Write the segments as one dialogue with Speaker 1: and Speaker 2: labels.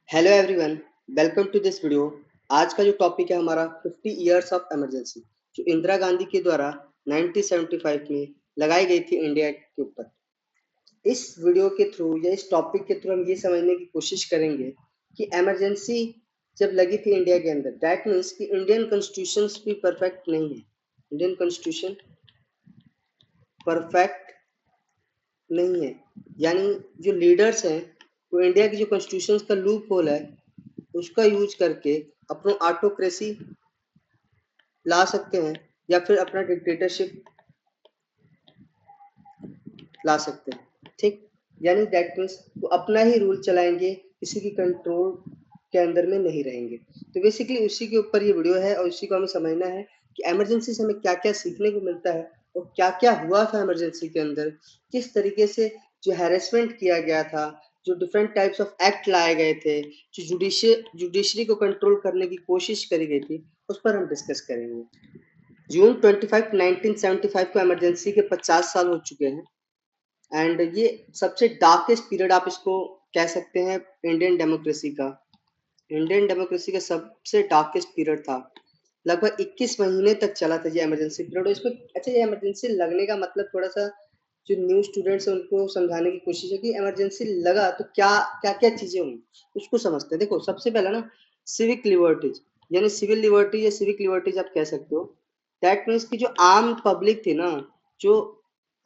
Speaker 1: Hello everyone, welcome to this video. आज का जो टॉपिक है हमारा 50 इयर्स ऑफ इमरजेंसी, जो इंदिरा गांधी के द्वारा 1975 में लगाई गई थी इंडिया के ऊपर। इस वीडियो के थ्रू या इस टॉपिक के थ्रू हम ये समझने की कोशिश करेंगे कि इमरजेंसी जब लगी थी इंडिया के अंदर, दैट मीन्स कि इंडियन कॉन्स्टिट्यूशन भी परफेक्ट नहीं है। इंडियन कॉन्स्टिट्यूशन परफेक्ट नहीं है, यानी जो लीडर्स हैं वो इंडिया की जो कॉन्स्टिट्यूशन का लूप होल है उसका यूज करके अपना ऑटोक्रेसी ला सकते हैं या फिर अपना डिक्टेटरशिप ला सकते हैं। ठीक, यानी दैट मीन्स वो अपना ही रूल चलाएंगे, किसी की कंट्रोल के अंदर में नहीं रहेंगे। तो बेसिकली उसी के ऊपर ये वीडियो है और उसी को हमें समझना है कि इमरजेंसी से हमें क्या क्या सीखने को मिलता है और क्या क्या हुआ था इमरजेंसी के अंदर, किस तरीके से जो हैरेसमेंट किया गया था, जो डिफरेंट टाइप्स ऑफ एक्ट लाए गए थे, जो जुडिशरी को कंट्रोल करने की कोशिश करी गई थी, उस पर हम डिस्कस करेंगे। जून 25 1975 को इमरजेंसी के 50 साल हो चुके हैं एंड ये सबसे डार्केस्ट पीरियड आप इसको कह सकते हैं इंडियन डेमोक्रेसी का। इंडियन डेमोक्रेसी का सबसे डार्केस्ट पीरियड था। लगभग 21 महीने तक चला था ये इमरजेंसी पीरियड। और इसमें अच्छा, ये इमरजेंसी लगने का मतलब थोड़ा सा जो न्यू स्टूडेंट्स हैं उनको समझाने की कोशिश है कि इमरजेंसी लगा तो क्या क्या क्या चीजें हुई उसको समझते हैं। देखो, सबसे पहला ना, सिविक लिबर्टीज, यानी सिविल लिबर्टी या सिविक लिबर्टीज आप कह सकते हो। दैट मीन्स कि जो आम पब्लिक थी ना, जो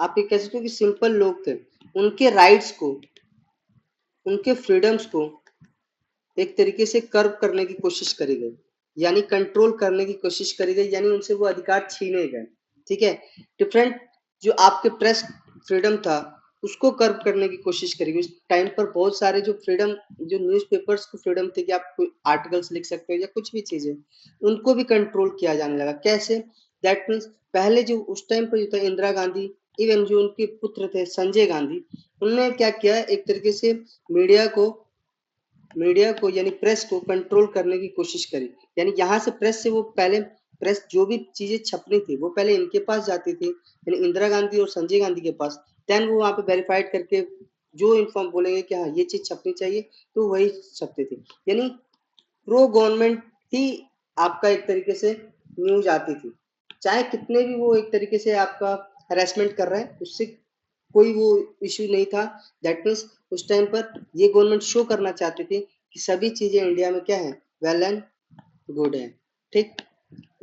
Speaker 1: आप ये कह सकते हो कि सिंपल लोग थे, उनके राइट्स को, उनके फ्रीडम्स को एक तरीके से कर्व करने की कोशिश करी गई, यानी कंट्रोल करने की कोशिश करी गई, यानी उनसे वो अधिकार छीने गए। ठीक है, डिफरेंट जो आपके प्रेस फ्रीडम था उसको कर्व करने की कोशिश करी गई। उस टाइम पर बहुत सारे जो फ्रीडम, जो न्यूज़पेपर्स को फ्रीडम थे कि आप कोई आर्टिकल्स लिख सकते हो या कुछ भी चीजें, उनको भी कंट्रोल किया जाने लगा। कैसे? दैट मीन्स पहले जो उस टाइम पर जो था इंदिरा गांधी, इवन जो उनके पुत्र थे संजय गांधी, उन्होंने क्या किया, एक तरीके से मीडिया को यानी प्रेस को कंट्रोल करने की कोशिश करी। यानी यहाँ से प्रेस से वो पहले, प्रेस जो भी चीजें छपनी थी वो पहले इनके पास जाती थी, यानी इंदिरा गांधी और संजय गांधी के पास। देन वो वहां पे वेरीफाइड करके जो इन्फॉर्म बोलेंगे कि हाँ ये चीज छपनी चाहिए तो वही छपती थी। यानी प्रो गवर्नमेंट ही आपका एक तरीके से न्यूज आती थी, चाहे कितने भी वो एक तरीके से आपका हरेसमेंट कर रहे हैं, उससे कोई वो इश्यू नहीं था। दैट मीन्स उस टाइम पर ये गवर्नमेंट शो करना चाहती थी कि सभी चीजें इंडिया में क्या है, वेल एंड गुड है। ठीक,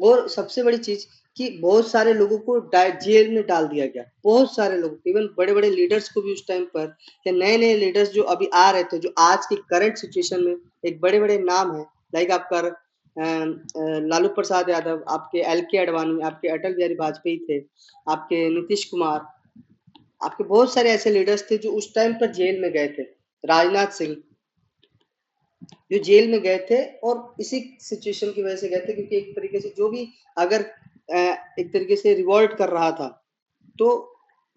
Speaker 1: और सबसे बड़ी चीज कि बहुत सारे लोगों को जेल में डाल दिया गया, बहुत सारे लोग, इवन बड़े बड़े लीडर्स को भी उस टाइम पर, या नए नए लीडर्स जो अभी आ रहे थे, जो आज की करंट सिचुएशन में एक बड़े बड़े नाम है, लाइक आपका लालू प्रसाद यादव, आपके एल के अडवाणी, आपके अटल बिहारी वाजपेयी थे, आपके नीतीश कुमार, आपके बहुत सारे ऐसे लीडर्स थे जो उस टाइम पर जेल में गए थे। राजनाथ सिंह जो जेल में गए थे और इसी सिचुएशन की वजह से गए थे, क्योंकि एक तरीके से जो भी अगर एक तरीके से रिवॉल्ट कर रहा था तो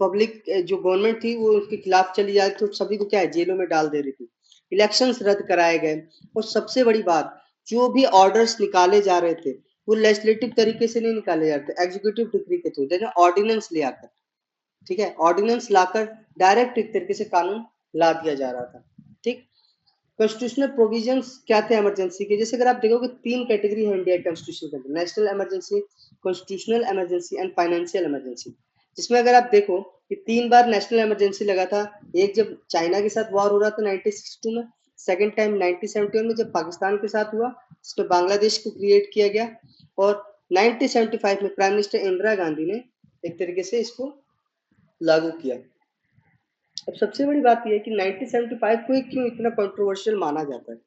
Speaker 1: पब्लिक जो गवर्नमेंट थी वो उसके खिलाफ चली जाए तो सभी को क्या है, जेलों में डाल दे रही थी। इलेक्शंस रद्द कराए गए और सबसे बड़ी बात, जो भी ऑर्डर्स निकाले जा रहे थे वो लेजिस्लेटिव तरीके से नहीं निकाले जा रहे थे, एग्जीक्यूटिव डिग्री के थ्रू, जैसे ऑर्डिनेंस ले आकर। ठीक है, ऑर्डिनेंस लाकर डायरेक्ट एक तरीके से कानून ला दिया जा रहा था। ठीक, कॉन्स्टिट्यूशनल प्रोविजंस क्या थे इमरजेंसी के? जैसे अगर आप देखोगे तीन कैटेगरी है इंडिया कॉन्स्टिट्यूशन के अंदर, national emergency, constitutional emergency and financial emergency. जिसमें अगर आप देखो कि 3 बार नेशनल इमरजेंसी लगा था। एक जब चाइना के साथ वॉर हो रहा था 1962 में, सेकेंड टाइम 1971 में जब पाकिस्तान के साथ हुआ, जिसमें बांग्लादेश को क्रिएट किया गया, और 1975 में प्राइम मिनिस्टर इंदिरा गांधी ने एक तरीके से इसको लागू किया। अब सबसे बड़ी बात यह है कि 1975 को क्यों इतना कंट्रोवर्शियल माना जाता है,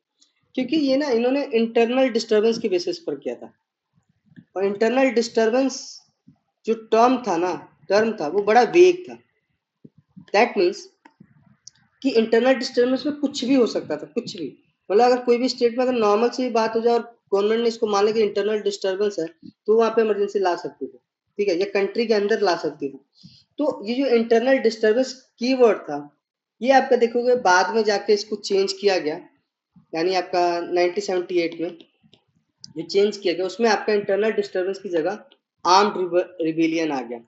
Speaker 1: क्योंकि ये ना इन्होंने इंटरनल डिस्टरबेंस की बेसिस पर किया था। और इंटरनल डिस्टरबेंस जो टर्म था वो बड़ा वेग था। दैट मीन्स कि इंटरनल डिस्टरबेंस में कुछ भी हो सकता था, कुछ भी। मतलब अगर कोई भी स्टेट में अगर नॉर्मल सी बात हो जाए और गवर्नमेंट ने इसको मान लिया कि इंटरनल डिस्टरबेंस है, तो वहां पे इमरजेंसी ला सकती थी। ठीक है, या कंट्री के अंदर ला सकती थी। तो ये जो इंटरनल डिस्टरबेंस कीवर्ड था, ये आपका देखोगे बाद में जाके इसको चेंज किया गया, यानी आपका 1978 में जो चेंज किया गया उसमें आपका इंटरनल डिस्टरबेंस की जगह आर्म्ड रिबेलियन आ गया।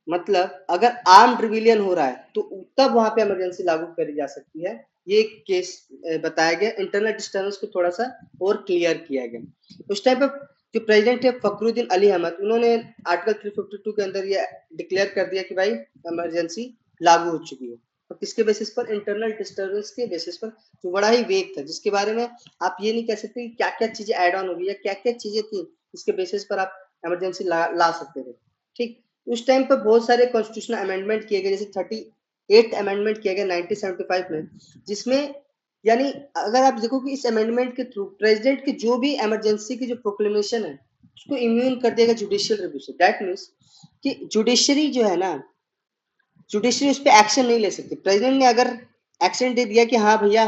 Speaker 1: मतलब अगर आर्म्ड रिबेलियन हो रहा है तो तब वहां पे इमरजेंसी लागू करी जा सकती है। ये एक केस बताया गया, इंटरनल डिस्टर्बेंस को थोड़ा सा और क्लियर किया गया। उस टाइम पर जो प्रेसिडेंट है फखरुद्दीन अली अहमद, उन्होंने आर्टिकल 352 के अंदर ये डिक्लेयर कर दिया कि भाई इमरजेंसी लागू हो चुकी है। और किसके बेसिस पर? इंटरनल डिस्टर्बेंस के बेसिस पर, जो बड़ा ही वेग था, जिसके बारे में आप ये नहीं कह सकते कि क्या क्या चीजें ऐड ऑन होगी या क्या क्या चीजें थी जिसके बेसिस पर आप इमरजेंसी ला सकते थे। ठीक, उस टाइम पर बहुत सारे कॉन्स्टिट्यूशनल अमेंडमेंट किए गए, जैसे 38 अमेंडमेंट किया गया 1975 में, जिसमें यानी अगर आप देखो कि इस अमेंडमेंट के थ्रू प्रेसिडेंट की जो भी इमरजेंसी की जो प्रोक्लेमेशन है उसको इम्यून कर दिया गया जुडिशियल रिव्यू से। दैट मीन्स कि जुडिशरी जो है ना, जुडिशरी उस पर एक्शन नहीं ले सकती। प्रेसिडेंट ने अगर एक्शन दे दिया कि हाँ भैया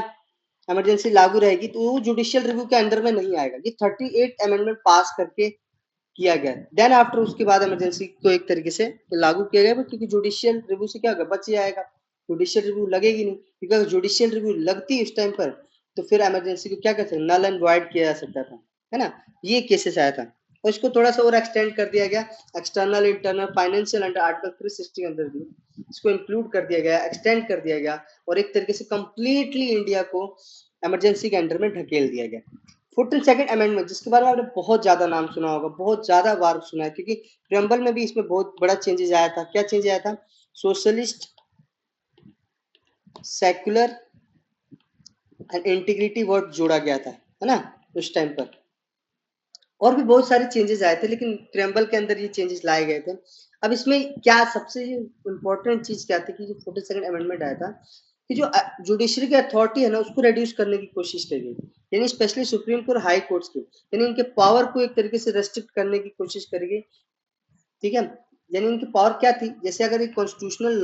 Speaker 1: इमरजेंसी लागू रहेगी, तो वो जुडिशियल रिव्यू के अंडर में नहीं आएगा। ये 38 अमेंडमेंट पास करके किया गया, देन आफ्टर उसके बाद इमरजेंसी को एक तरीके से लागू किया गया, क्योंकि जुडिशियल रिव्यू से क्या होगा, बच जाएगा, जुडिशियल रिव्यू लगेगी नहीं, क्योंकि अगर जुडिशियल रिव्यू लगती उस टाइम पर तो फिर इमरजेंसी को क्या कहते हैं, नल एंड वॉइड किया जा सकता था, है ना। ये केसेस आया था और इसको थोड़ा सा और एक्सटेंड कर दिया गया, external internal financial under article 360 के अंदर भी इसको इंक्लूड कर दिया गया, एक्सटेंड कर दिया गया और एक तरीके से कंप्लीटली इंडिया को इमरजेंसी के अंडर में ढकेल दिया गया। 42nd अमेंडमेंट, जिसके बारे में आपने बहुत ज्यादा नाम सुना होगा, बहुत ज्यादा बार सुना है, क्योंकि प्रियम्बल में भी इसमें बहुत बड़ा चेंजेस आया था। क्या चेंज आया था? Socialist, secular and integrity word जोड़ा गया था, है ना, उस टाइम पर। और भी बहुत सारे चेंजेस आए थे, लेकिन प्रियम्बल के अंदर ये चेंजेस लाए गए थे। अब इसमें क्या सबसे इम्पोर्टेंट चीज क्या थी कि जो 42nd अमेंडमेंट आया था कि जो जुडिशरी की अथॉरिटी है ना उसको रिड्यूस करने की कोशिश की गई, यानी specially supreme court, high courts की, यानी इनके पावर को एक तरीके से रेस्ट्रिक्ट करने की कोशिश करी गई। ठीक है, यानी इनकी पावर क्या थी, जैसे अगर एक कॉन्स्टिट्यूशनल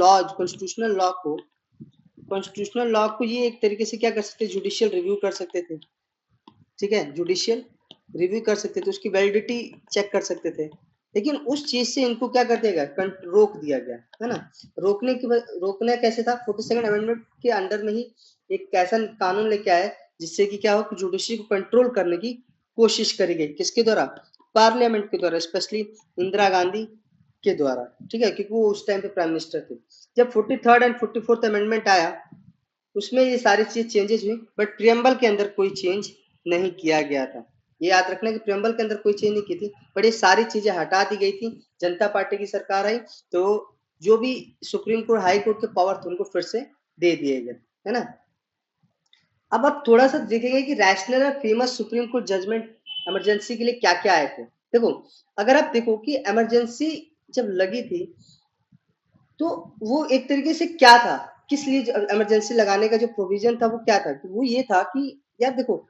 Speaker 1: लॉ को ये एक तरीके से क्या कर सकते, जुडिशियल रिव्यू कर सकते थे। ठीक है, जुडिशियल रिव्यू कर सकते थे, उसकी वैलिडिटी चेक कर सकते थे, लेकिन उस चीज से इनको क्या कर दिया गया, रोक दिया गया, है ना। रोकना कैसे था? 42nd अमेंडमेंट के अंडर में ही एक ऐसा कानून लेके आए जिससे कि क्या हो कि जुडिशरी को कंट्रोल करने की कोशिश करी गई। किसके द्वारा? पार्लियामेंट के द्वारा, स्पेशली इंदिरा गांधी के द्वारा। ठीक है, क्योंकि वो उस टाइम पे प्राइम मिनिस्टर थे। जब 43rd एंड 44th अमेंडमेंट आया उसमें ये सारी चीज चेंजेस हुई, बट प्रियम्बल के अंदर कोई चेंज नहीं किया गया था। ये याद रखना कि प्रियम्बल के अंदर कोई चेंज नहीं की थी, बट ये सारी चीजें हटा दी गई थी। जनता पार्टी की सरकार आई तो जो भी सुप्रीम कोर्ट, हाई कोर्ट के पावर थे उनको फिर से दे दिए गए, है ना। अब आप थोड़ा सा देखेंगे कि रैशनल और famous supreme court judgement emergency के लिए क्या क्या आए थे। देखो, अगर आप देखो कि इमरजेंसी जब लगी थी तो वो एक तरीके से क्या था, किस लिए इमरजेंसी लगाने का जो प्रोविजन था वो क्या था, कि वो ये था कि यार देखो,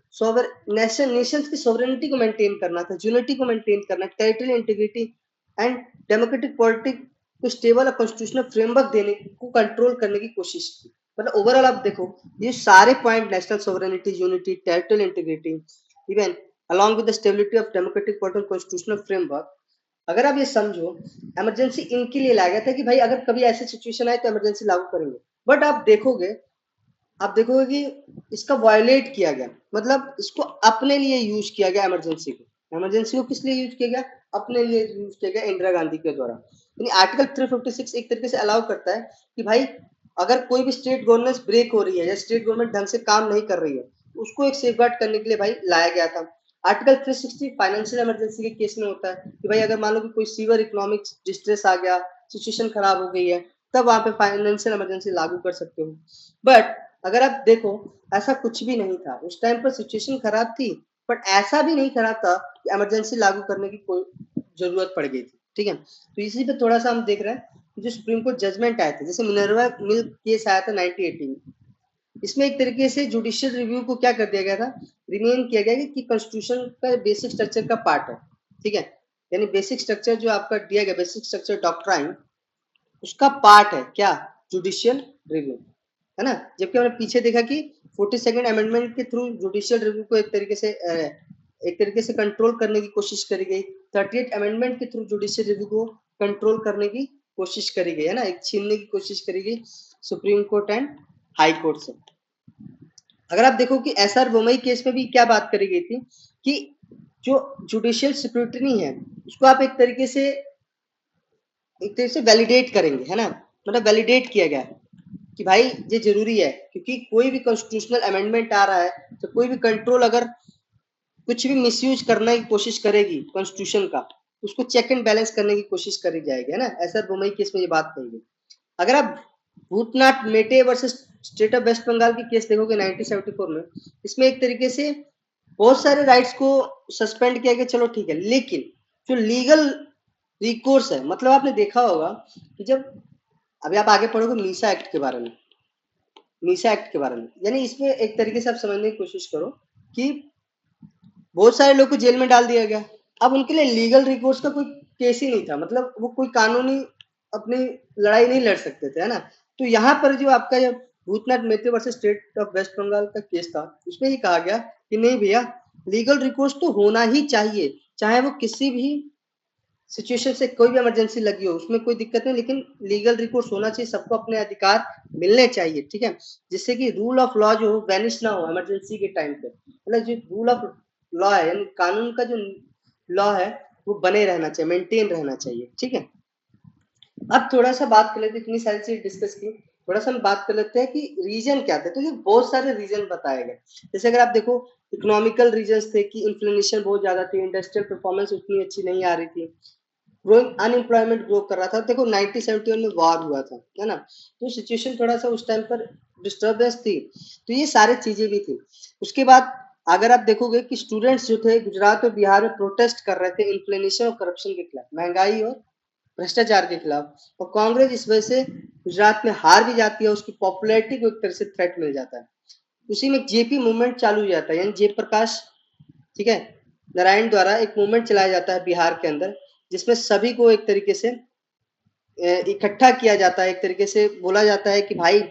Speaker 1: नेशंस की सोवरेनिटी को मेंटेन करना था, यूनिटी को मेंटेन करना, territorial integrity and democratic politics को स्टेबल और कॉन्स्टिट्यूशनल फ्रेमवर्क देने को कंट्रोल करने की कोशिश की। मतलब ओवरऑल आप देखो ये सारे point, national sovereignty, unity, territorial integrity, even along with the stability of democratic political constitutional framework, अगर आप ये समझो इमरजेंसी इनके लिए लाया गया था कि भाई अगर कभी ऐसी सिचुएशन आए तो इमरजेंसी लागू करेंगे। बट आप देखोगे कि इसका वायलेट किया गया, मतलब इसको अपने लिए यूज किया गया। इमरजेंसी को किस लिए यूज किया गया? अपने लिए यूज किया गया इंदिरा गांधी के द्वारा। यानी आर्टिकल 356 एक तरीके से अलाउ करता है कि भाई अगर कोई भी स्टेट गवर्नेंस ब्रेक हो रही है या स्टेट गवर्नमेंट ढंग से काम नहीं कर रही है, उसको एक सेफगार्ड करने के लिए भाई लाया गया था। आर्टिकल 360 फाइनेंशियल इमरजेंसी के केस में होता है कि भाई अगर मान लो कि कोई सीवियर इकोनॉमिक डिस्ट्रेस आ गया, सिचुएशन खराब हो गई है, तब वहां पे फाइनेंशियल इमरजेंसी लागू कर सकते हो। बट अगर आप देखो ऐसा कुछ भी नहीं था, उस टाइम पर सिचुएशन खराब थी, बट ऐसा भी नहीं खराब था कि इमरजेंसी लागू करने की कोई जरूरत पड़ गई थी। ठीक है, तो इसी पे थोड़ा सा हम देख रहे हैं जो सुप्रीम कोर्ट जजमेंट आए थे, जैसे मिनर्वा मिल केस आया था 1980 में। इसमें एक तरीके से जुडिशियल रिव्यू को क्या कर दिया गया था, रिमेन किया गया कि कॉन्स्टिट्यूशन का बेसिक स्ट्रक्चर का पार्ट है। ठीक है, यानी बेसिक स्ट्रक्चर जो आपका दिया गया, बेसिक स्ट्रक्चर डॉक्ट्राइन, उसका पार्ट है क्या, जुडिशियल रिव्यू, है ना। जबकि हमने पीछे देखा कि 42nd अमेंडमेंट के थ्रू जुडिशियल रिव्यू को एक तरीके से कंट्रोल करने की कोशिश करी गई। 38 अमेंडमेंट के थ्रू जुडिशियल रिव्यू को कंट्रोल करने की कोशिश करी गई, है ना, एक छीनने की कोशिश करी गई supreme court and high court से। अगर आप देखो कि एसआर बोमई केस में भी क्या बात करी गई थी कि जो जुडिशियल स्क्रूटनी है उसको आप एक तरीके से वैलिडेट करेंगे, है ना, मतलब वैलिडेट किया गया। कि भाई ये जरूरी है, क्योंकि कोई भी कॉन्स्टिट्यूशनल अमेंडमेंट आ रहा है तो कोई भी कंट्रोल अगर कुछ भी मिसयूज करने की कोशिश करेगी कॉन्स्टिट्यूशन का, उसको चेक एंड बैलेंस करने की कोशिश करी जाएगी, है ना। ऐसा बुमई केस में ये बात कही गई। अगर आप Bhutnath Mete versus state of West Bengal की केस देखोगे 1974 में, इसमें एक तरीके से बहुत सारे राइट्स को सस्पेंड किया गया, चलो ठीक है, लेकिन जो लीगल रिकोर्स है, मतलब आपने देखा होगा कि जब अभी आप आगे पढ़ोगे मीसा एक्ट के बारे में, मीसा एक्ट के बारे में, यानी इसमें एक तरीके से आप समझने की कोशिश करो कि बहुत सारे लोग को जेल में डाल दिया गया। अब उनके लिए लीगल रिकोर्स का कोई केस ही नहीं था, मतलब वो कोई कानूनी अपनी लड़ाई नहीं लड़ सकते थे, है ना। तो यहाँ पर जो आपका जब Bhutnath Mete versus state of West Bengal का केस था, उसमें ही कहा गया कि नहीं भैया, लीगल रिकोर्स तो होना ही चाहिए, चाहे वो किसी भी सिचुएशन से कोई भी इमरजेंसी लगी हो, उसमें कोई दिक्कत नहीं, लेकिन लीगल रिकोर्स होना चाहिए, सबको अपने अधिकार मिलने चाहिए, ठीक है, जिससे कि रूल ऑफ लॉ जो हो वैनिश ना हो इमरजेंसी के टाइम पे, मतलब जो रूल ऑफ लॉ है, यानी कानून का जो लॉ है वो बने रहना चाहिए, मेंटेन रहना चाहिए, ठीक है। अब थोड़ा सा बात कर लेते हैं, इतनी सारी चीज डिस्कस की, थोड़ा सा हम बात कर लेते हैं कि रीजन क्या थे। तो ये बहुत सारे रीजन बताए गए, जैसे अगर आप देखो इकोनॉमिकल रीजन थे कि इन्फ्लेशन बहुत ज्यादा थी, इंडस्ट्रियल परफॉर्मेंस उतनी अच्छी नहीं आ रही थी, ग्रोइंग अनएम्प्लॉयमेंट ग्रो कर रहा था। देखो 1971 में वॉर हुआ था, है ना, तो सिचुएशन थोड़ा सा उस टाइम पर डिस्टर्बेंस थी, तो ये सारी चीजें भी थी। उसके बाद अगर आप देखोगे कि स्टूडेंट्स जो थे गुजरात और बिहार में प्रोटेस्ट कर रहे थे इन्फ्लेशन और करप्शन के खिलाफ, महंगाई और भ्रष्टाचार के खिलाफ, और कांग्रेस इस वजह से गुजरात में हार भी जाती है, उसकी पॉपुलैरिटी को एक तरह से थ्रेट मिल जाता है। उसी में जेपी मूवमेंट चालू हो जाता है, यानी जयप्रकाश, ठीक है, नारायण द्वारा एक मूवमेंट चलाया जाता है बिहार के अंदर, जिसमें सभी को एक तरीके से इकट्ठा किया जाता है, एक तरीके से बोला जाता है कि भाई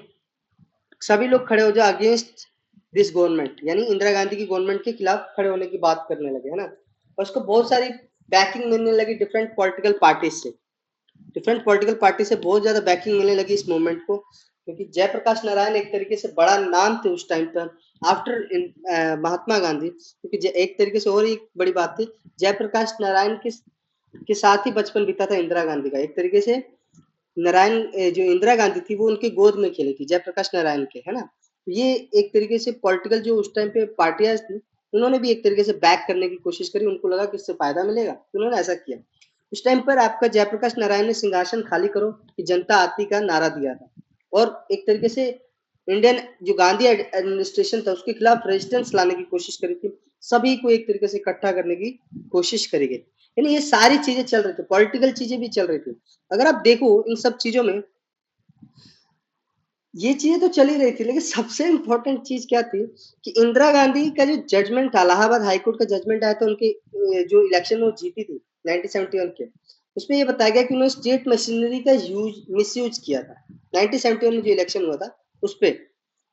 Speaker 1: सभी लोग खड़े हो जाओ अगेंस्ट दिस गवर्नमेंट, यानी इंदिरा गांधी की गवर्नमेंट के खिलाफ खड़े होने की बात करने लगे, है ना। और उसको बहुत सारी बैकिंग मिलने लगी डिफरेंट पॉलिटिकल पार्टीज से, डिफरेंट पॉलिटिकल पार्टी से बहुत ज्यादा बैकिंग मिलने लगी इस मूवमेंट को, क्योंकि जयप्रकाश नारायण एक तरीके से बड़ा नाम थे उस टाइम पर आफ्टर महात्मा गांधी, क्योंकि एक तरीके से और एक बड़ी बात थी, जयप्रकाश नारायण के साथ ही बचपन बीता था इंदिरा गांधी का, एक तरीके से नारायण जो इंदिरा गांधी थी वो उनके गोद में खेली थी जयप्रकाश नारायण के, है ना। तो ये एक तरीके से पॉलिटिकल जो उस टाइम पे पार्टियां थी, उन्होंने भी एक तरीके से बैक करने की कोशिश करी, उनको लगा कि इससे फायदा मिलेगा, तो उन्होंने ऐसा किया। उस टाइम पर आपका जयप्रकाश नारायण ने सिंहासन खाली करो कि जनता आती का नारा दिया था, और एक तरीके से इंडियन जो गांधी एडमिनिस्ट्रेशन था उसके खिलाफ रेजिस्टेंस लाने की कोशिश करी थी, सभी को एक तरीके से इकट्ठा करने की कोशिश करी गई, यानी ये सारी चीजें चल रही थी, पॉलिटिकल चीजें भी चल रही थी। अगर आप देखो इन सब चीजों में ये चीजें तो चल ही रही थी, लेकिन सबसे इम्पोर्टेंट चीज क्या थी कि इंदिरा गांधी का जो जजमेंट था, इलाहाबाद हाईकोर्ट का जजमेंट आया था उनके जो इलेक्शन में वो जीती थी 1971 के, उसमें ये बताया गया कि उन्होंने स्टेट मशीनरी का यूज मिसयूज किया था 1971 में जो इलेक्शन हुआ था उस पे।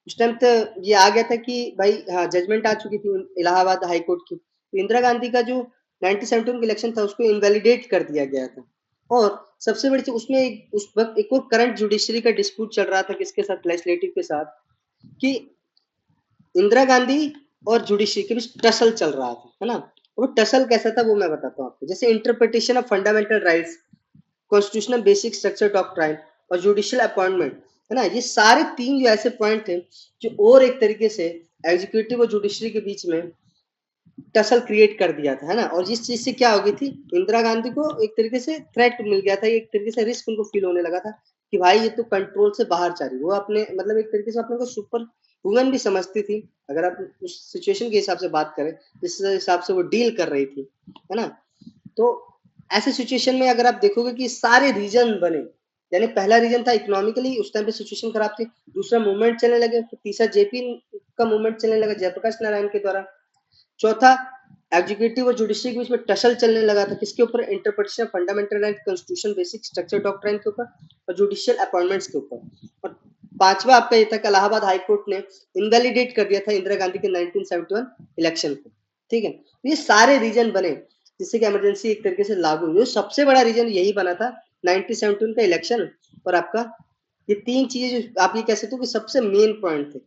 Speaker 1: उस टाइम तो ये आ गया था कि भाई हाँ जजमेंट आ चुकी थी इलाहाबाद हाईकोर्ट की, तो इंदिरा गांधी का जो 1971 का इलेक्शन था उसको इनवैलिडेट कर दिया गया था। और सबसे बड़ी चीज उसमें उस वक्त एक और करंट जुडिशरी का डिस्प्यूट चल रहा था किसके साथ, लेजिस्लेटिव के साथ, कि इंदिरा गांधी और जुडिशरी के बीच टसल चल रहा था, है ना। वो टसल कैसा था वो मैं बताता हूँ आपको, जैसे interpretation of fundamental rights, constitutional basic structure doctrine और जुडिशियल अपॉइंटमेंट, है ना, ये सारे तीन जो ऐसे पॉइंट थे जो और एक तरीके से एग्जीक्यूटिव और जुडिशरी के बीच में टसल क्रिएट कर दिया था, है ना। और जिस चीज से क्या हो गई थी, इंदिरा गांधी को एक तरीके से थ्रेट मिल गया था, एक तरीके से रिस्क उनको फील होने लगा था कि भाई ये तो कंट्रोल से बाहर जा रही, वो अपने मतलब एक तरीके से अपने को सुपर वुमन भी समझती थी, अगर आप उस सिचुएशन के हिसाब से बात करें जिस हिसाब से वो डील कर रही थी, है ना। तो ऐसे सिचुएशन में अगर आप देखोगे कि सारे रीजन बने, यानी पहला रीजन था इकोनॉमिकली उस टाइम पे सिचुएशन खराब थी, दूसरा मूवमेंट चलने लगे, तो तीसरा जेपी का मूवमेंट चलने लगा जयप्रकाश नारायण के द्वारा, चौथा एग्जीक्यूटिव और जुडिशरी के बीच में टसल चलने लगा था किसके ऊपर, interpretation fundamental right, constitution basic structure doctrine के ऊपर और जुडिशियल अपॉइंटमेंट्स के ऊपर। और पांचवा आपका ये था कि इलाहाबाद हाई कोर्ट ने इनवैलिडेट कर दिया था इंदिरा गांधी के 1971 इलेक्शन को, ठीक है। तो ये सारे रीजन बने जिससे कि इमरजेंसी एक तरीके से लागू हुई, सबसे बड़ा रीजन यही बना था 1971 का इलेक्शन, और आपका ये तीन चीजें जो आप ये कह सकते हो कि सबसे मेन पॉइंट थे,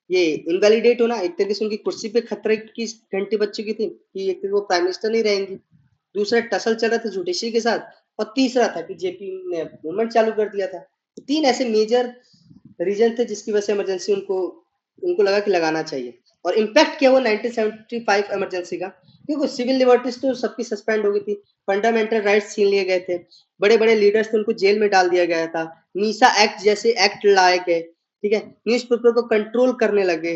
Speaker 1: ये इनवैलिडेट होना, एक तरीके से उनकी कुर्सी पे खतरे की घंटी बज चुकी थी कि एक तरीके वो प्राइम मिनिस्टर नहीं रहेंगी, दूसरा टसल चल रहा था जुडिशरी के साथ, और तीसरा था कि जेपी ने मूवमेंट चालू कर दिया था। तो तीन ऐसे मेजर रीजन थे जिसकी वजह से इमरजेंसी उनको उनको लगा कि लगाना चाहिए। और इम्पैक्ट क्या हुआ 1975 इमरजेंसी का, क्योंकि सिविल लिबर्टीज तो सबकी सस्पेंड हो गई थी, फंडामेंटल राइट्स छीन लिए गए थे, बड़े बड़े लीडर्स थे उनको जेल में डाल दिया गया था, मीसा एक्ट जैसे एक्ट लाए गए, ठीक है, न्यूज़पेपर को कंट्रोल करने लगे।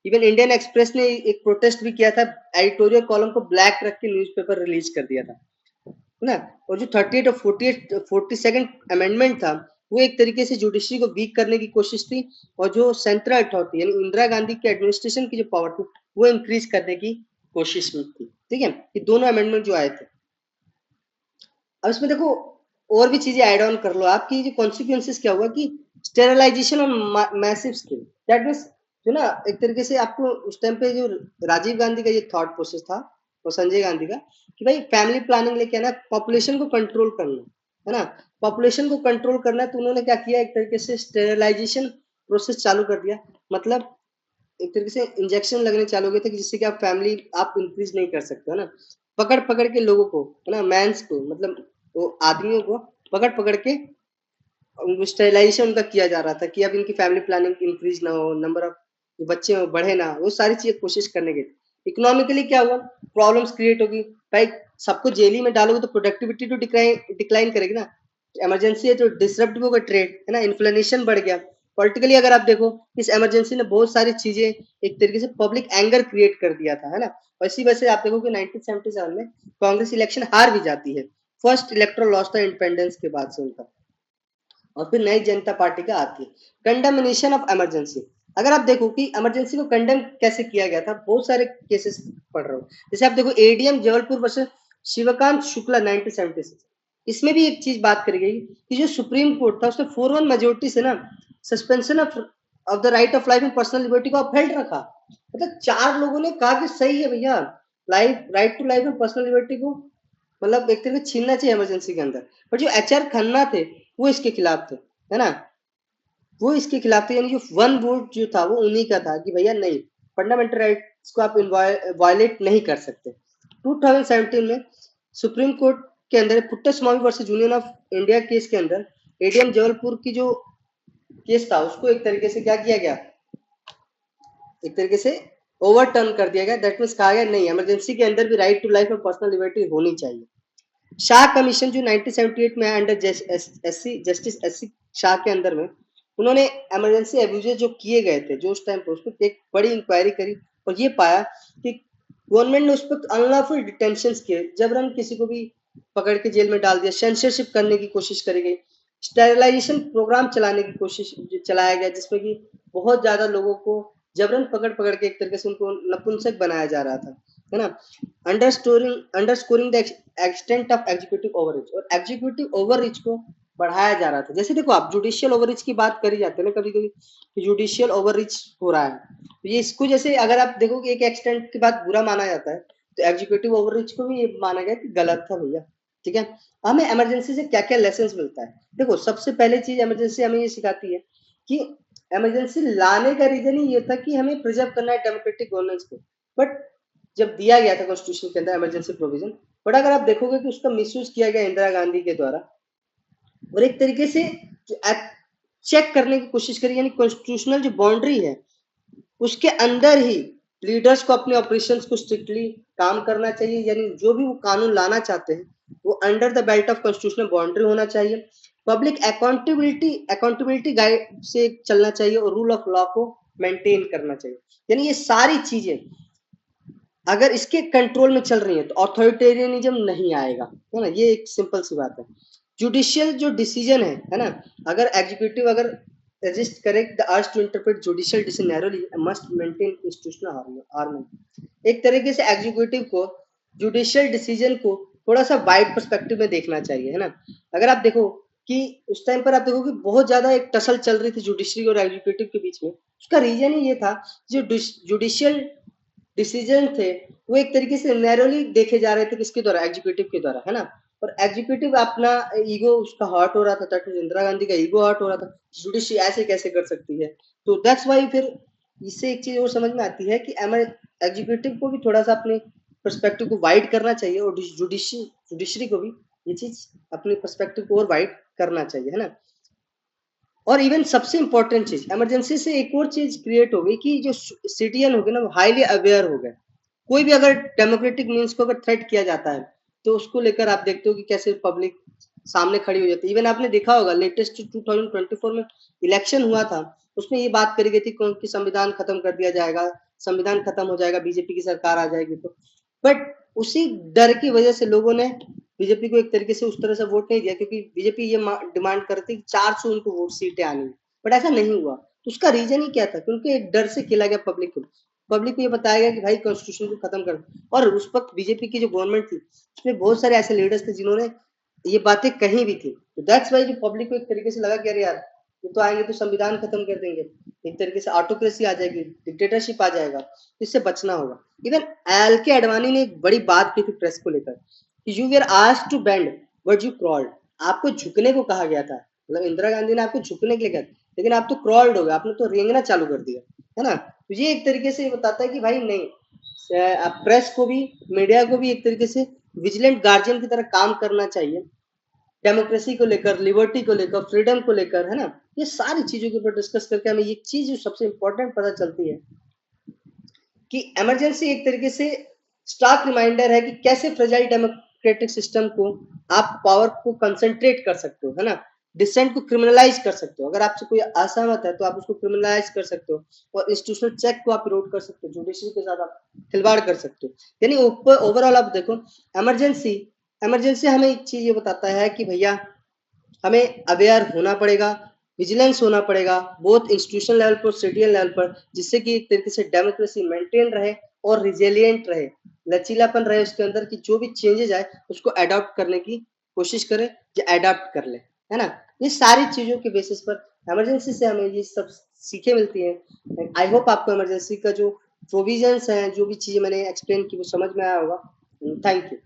Speaker 1: इवन इंडियन एक्सप्रेस ने एक प्रोटेस्ट भी किया था, एडिटोरियल कॉलम को ब्लैक रख के न्यूज़पेपर रिलीज कर दिया था, है ना। और जो 38 और 48 42nd अमेंडमेंट था, वो एक तरीके से जुडिशरी को वीक करने की कोशिश थी, और जो सेंट्रल अथॉरिटी यानी इंदिरा गांधी के एडमिनिस्ट्रेशन की जो पावर थी वो इंक्रीज करने की कोशिश में थी, ठीक है। ये दोनों अमेंडमेंट जो आए थे, अब इसमें देखो और भी चीजें ऐड ऑन कर लो आपकी, जो कॉन्सिक्वेंसेस क्या हुआ कि स्टेरिलाइजेशन और मैसिव स्केल, दैट मींस जो ना एक तरीके से आपको उस टाइम पे जो राजीव गांधी का ये थॉट प्रोसेस था और संजय गांधी का कि भाई फैमिली प्लानिंग लेके आना, पॉपुलेशन को कंट्रोल करना, है ना, पॉपुलेशन को कंट्रोल करना है, तो उन्होंने क्या किया, एक तरीके से स्टेरिलाइजेशन प्रोसेस चालू कर दिया। मतलब एक तरीके से इंजेक्शन लगने चालू हो गए थे कि जिससे कि आप फैमिली आप इंक्रीज नहीं कर सकते, है ना। पकड़ पकड़ के लोगों को, है ना, मैंस को, मतलब वो आदमियों को पकड़ पकड़ के स्टेरिलाइजेशन उनका किया जा रहा था कि अब इनकी फैमिली प्लानिंग इंक्रीज ना हो, नंबर ऑफ बच्चे हो बढ़े ना, वो सारी चीजें कोशिश करने की। इकोनॉमिकली क्या हुआ, प्रॉब्लम्स क्रिएट होगी भाई, सबको जेल ही में डालोगे तो प्रोडक्टिविटी तो डिक्लाइन करेगी ना, इमरजेंसी है तो डिसरप्ट होगा ट्रेड, है ना, इन्फ्लेशन बढ़ गया। पॉलिटिकली अगर आप देखो, इस इमरजेंसी ने बहुत सारी चीजें एक तरीके से पब्लिक एंगर क्रिएट कर दिया था, है ना। और इसी वजह से आप देखो कि 1977 में कांग्रेस इलेक्शन हार भी जाती है, फर्स्ट इलेक्टोरल लॉस था इंडिपेंडेंस के बाद से उनका। और फिर नई जनता पार्टी का आती है। कंडमनेशन ऑफ इमरजेंसी, अगर आप देखो कि इमरजेंसी को कंडेम कैसे किया गया था, बहुत सारे केसेस पढ़ रहा हूँ, जैसे आप देखो एडीएम जबलपुर वर्सेस शिवकांत शुक्ला 1976, इसमें भी एक चीज बात करी गई कि जो सुप्रीम कोर्ट था उसने 4-1 मेजोरिटी से ना suspension of the right of life and personal liberty को अपहेल्ड रखा। मतलब 4 लोगों ने कहा कि सही है भैया, life right to life and personal liberty को मतलब एक तरीके छीनना चाहिए इमरजेंसी के अंदर। बट जो एचआर खन्ना थे वो इसके खिलाफ थे, है ना, वो इसके खिलाफ थे, यानी जो वन वोट जो था वो उन्हीं का था कि भैया नहीं, फंडामेंटल राइट्स को आप वायलेट नहीं कर सकते। 2017 में सुप्रीम कोर्ट के अंदर Puttaswamy versus union of India case के अंदर एडीएम जबलपुर की जो केस था उसको एक तरीके से क्या किया गया, एक तरीके से ओवरटर्न कर दिया गया। दैट मीन्स कहा गया नहीं, इमरजेंसी के अंदर भी राइट टू लाइफ और पर्सनल लिबर्टी होनी चाहिए। शाह कमीशन जो 1978 में अंडर जस्टिस एससी शाह के अंदर में, उन्होंने इमरजेंसी अब्यूजेस जो किए गए थे जो उस टाइम पर, उस पर एक बड़ी इंक्वायरी करी और ये पाया कि गवर्नमेंट ने उस पर अनलॉफुल डिटेंशन किए, जबरन किसी को भी पकड़ के जेल में डाल दिया, सेंसरशिप करने की कोशिश करी गई, स्टेरिलाइजेशन प्रोग्राम चलाने की कोशिश चलाया गया जिसमें कि बहुत ज्यादा लोगों को जबरन पकड़ पकड़ के एक तरीके से उनको नपुंसक बनाया जा रहा था, है ना। Underscoring the extent of executive overreach, और एग्जीक्यूटिव ओवररीच को बढ़ाया जा रहा था। जैसे देखो आप जुडिशियल ओवररीच की बात करी जाती है ना कभी कभी कि जुडिशियल ओवररीच हो रहा है, तो ये इसको जैसे अगर आप देखो कि एक एक्सटेंट के बाद बुरा माना जाता है, तो एग्जीक्यूटिव ओवररीच को भी ये माना गया कि गलत था भैया, ठीक है। हमें इमरजेंसी से क्या क्या लेसन मिलता है, देखो सबसे पहले चीज इमरजेंसी हमें ये सिखाती है कि इमरजेंसी लाने का रीजन ही ये था कि हमें प्रिजर्व करना है डेमोक्रेटिक गवर्नेंस को। बट जब दिया गया था कॉन्स्टिट्यूशन के अंदर इमरजेंसी प्रोविजन, बट अगर आप देखोगे कि उसका मिसयूज किया गया इंदिरा गांधी के द्वारा, और एक तरीके से चेक करने की कोशिश करी, यानी कॉन्स्टिट्यूशनल जो बाउंड्री है उसके अंदर ही लीडर्स को अपने ऑपरेशंस को स्ट्रिक्टली काम करना चाहिए, यानी जो भी वो कानून लाना चाहते हैं वो under the belt of constitutional boundary होना चाहिए, पब्लिक अकाउंटेबिलिटी गाइड से चलना चाहिए और रूल ऑफ लॉ को मेंटेन करना चाहिए। यानी ये सारी चीजें अगर इसके कंट्रोल में चल रही है तो ऑथोरिटेरियनिज्म नहीं आएगा, है ना, ये एक सिंपल सी बात है। जुडिशियल जो डिसीजन है ना, अगर एग्जीक्यूटिव अगर resist correct the urge to interpret judicial decision narrowly and must maintain institutional harmony। एक तरीके से एग्जीक्यूटिव को जुडिशियल डिसीजन को थोड़ा सा वाइड पर्सपेक्टिव में देखना चाहिए, है ना। अगर आप देखो कि उस टाइम पर आप देखो कि बहुत ज्यादा एक टसल चल रही थी जुडिशरी और एग्जीक्यूटिव के बीच में, उसका रीजन ही ये था जो जुडिशियल डिसीजन थे वो एक तरीके से नैरोली देखे जा रहे थे किसके द्वारा, एग्जीक्यूटिव के द्वारा, है ना। और एग्जीक्यूटिव अपना ईगो उसका हर्ट हो रहा था, दैट मींस इंदिरा गांधी का ईगो हर्ट हो रहा था, जुडिशरी ऐसे कैसे कर सकती है। तो दैट्स वाई फिर इससे एक चीज और समझ में आती है कि एग्जीक्यूटिव को भी थोड़ा सा अपने पर्सपेक्टिव को वाइड करना चाहिए और जुडिशरी को भी ये चीज अपने पर्सपेक्टिव को और वाइड करना चाहिए, है ना। और इवन सबसे इंपॉर्टेंट चीज, इमरजेंसी से एक और चीज क्रिएट हो गई कि जो सिटीजन हो गए ना वो हाईली अवेयर हो गए। कोई भी अगर डेमोक्रेटिक मीन्स को अगर थ्रेट किया जाता है तो उसको लेकर आप देखते हो कि कैसे पब्लिक सामने खड़ी हो जाती है। इवन आपने देखा होगा लेटेस्ट 2024 में इलेक्शन हुआ था, उसमें ये बात करी गई थी कि संविधान खत्म कर दिया जाएगा, संविधान खत्म हो जाएगा, बीजेपी की सरकार आ जाएगी। तो बट उसी डर की वजह से लोगों ने बीजेपी को एक तरीके से उस तरह से वोट नहीं दिया, क्योंकि बीजेपी ये डिमांड करती कि 400 उनको वोट सीटें आनी, बट ऐसा नहीं हुआ। तो उसका रीजन ही क्या था? क्योंकि एक डर से खेला गया पब्लिक को। पब्लिक को ये बताया गया कि भाई कॉन्स्टिट्यूशन को खत्म कर। और उस वक्त बीजेपी की जो गवर्नमेंट थी उसमें बहुत सारे ऐसे लीडर्स थे जिन्होंने ये बातें कही भी थी। तो दैट्स वाई जो पब्लिक को एक तरीके से लगा कि अरे यार ये तो आएंगे तो संविधान खत्म कर देंगे, एक तरीके से ऑटोक्रेसी आ जाएगी, डिक्टेटरशिप आ जाएगा, इससे बचना होगा। इवन एल के अडवाणी ने एक बड़ी बात की थी प्रेस को लेकर कि you were asked to bend but you crawled. आपको झुकने को कहा गया था, मतलब इंदिरा गांधी ने आपको झुकने के लिए कहा, लेकिन आप तो क्रॉल्ड हो गए, आपने तो रेंगना चालू कर दिया, है ना। तो ये एक तरीके से ये बताता है कि भाई नहीं, प्रेस को भी, मीडिया को भी एक तरीके से विजिलेंट गार्जियन की तरह काम करना चाहिए, डेमोक्रेसी को लेकर, लिबर्टी को लेकर, फ्रीडम को लेकर, है ना। ये सारी चीजों के ऊपर डिस्कस करके हमें ये चीज जो सबसे इंपॉर्टेंट पता चलती है कि इमरजेंसी एक तरीके से स्टार्क रिमाइंडर है कि कैसे फ्रेजाइल डेमोक्रेटिक सिस्टम को आप पावर को कंसंट्रेट कर सकते हो, है ना। डिसेंट को क्रिमिनलाइज कर सकते हो, अगर आपसे कोई असहमत है तो आप उसको क्रिमिनलाइज कर सकते हो, और इंस्टीट्यूशनल चेक को आप इरोड कर सकते हो, जुडिशरी के साथ आप खिलवाड़ कर सकते हो। यानी ओवरऑल आप देखो, इमरजेंसी इमरजेंसी हमें एक चीज ये बताता है कि भैया हमें अवेयर होना पड़ेगा, विजिलेंस होना पड़ेगा, बोथ इंस्टीट्यूशन लेवल पर, सिटीजन लेवल पर, जिससे कि एक तरीके से डेमोक्रेसी मेंटेन रहे और रिजिलियंट रहे, लचीलापन रहे उसके अंदर, कि जो भी चेंजेस आए उसको अडॉप्ट करने की कोशिश करे या अडॉप्ट कर ले, है ना। ये सारी चीजों के बेसिस पर इमरजेंसी से हमें ये सब सीखें मिलती हैं। आई होप आपको इमरजेंसी का जो प्रोविजंस हैं, जो भी चीजें मैंने एक्सप्लेन की वो समझ में आया होगा। Thank you.